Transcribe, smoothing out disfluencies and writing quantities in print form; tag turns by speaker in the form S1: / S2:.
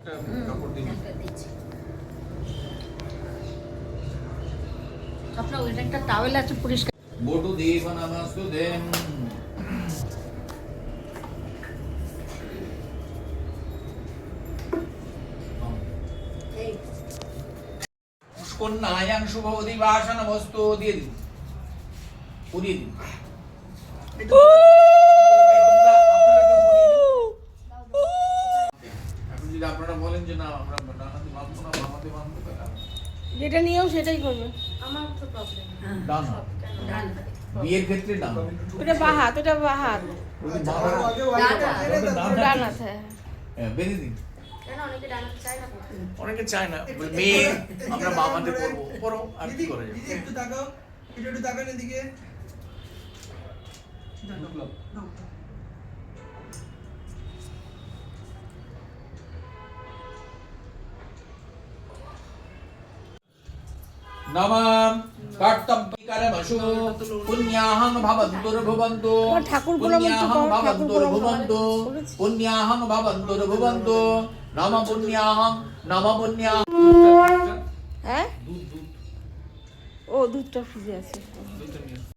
S1: কাপড় দিন।
S2: আপনার ওই একটা টাওয়েল আছে পরিষ্কার।
S1: বটু দেব নমস্তু দেম। কন্যায়াং শুভ অধিবাসন বস্তু দিয়ে দিন, পুড়িয়ে দিন। এখন যদি আপনারা বলেন যে না আমরা ডানাতে বাঁধবো না বামাতে বাঁধবো,
S3: যেটা নিয়েও সেটাই করবে।
S2: আমার তো প্রবলেম
S1: ডান
S2: ডান
S1: বিয়ের ক্ষেত্রে ডান।
S3: ওটা বাহাত, ওটা বাহাত, ডান হাত।
S1: হ্যাঁ বেঁধে দিন।
S2: কেন অনেকে ডান চায় না?
S1: অনেকে চায় না, মেয়ে আমরা বামাতে করবো, করো আর কি করে যাবে।
S4: একটু তাকাও, একটু তাকান এদিকে।
S1: নমঃ কর্তব্যকরমশু পুণ্যাহং ভবন্তুর্ভুবন্তু,
S3: ঠাকুর প্রণাম তো
S1: পুণ্যাহং
S3: কর, ঠাকুর
S1: ভবন্তুর্ভুবন্তু,
S3: করেছি।
S1: পুণ্যাহং ভবন্তুর্ভুবন্তু। নমঃ পুণ্যাহং নমঃ পুণ্যাহং।
S3: হ্যাঁ,
S1: দুধ দুধ
S3: ও দুধটা ফ্রিজে আছে।
S1: দুধটা নিয়ে আসো।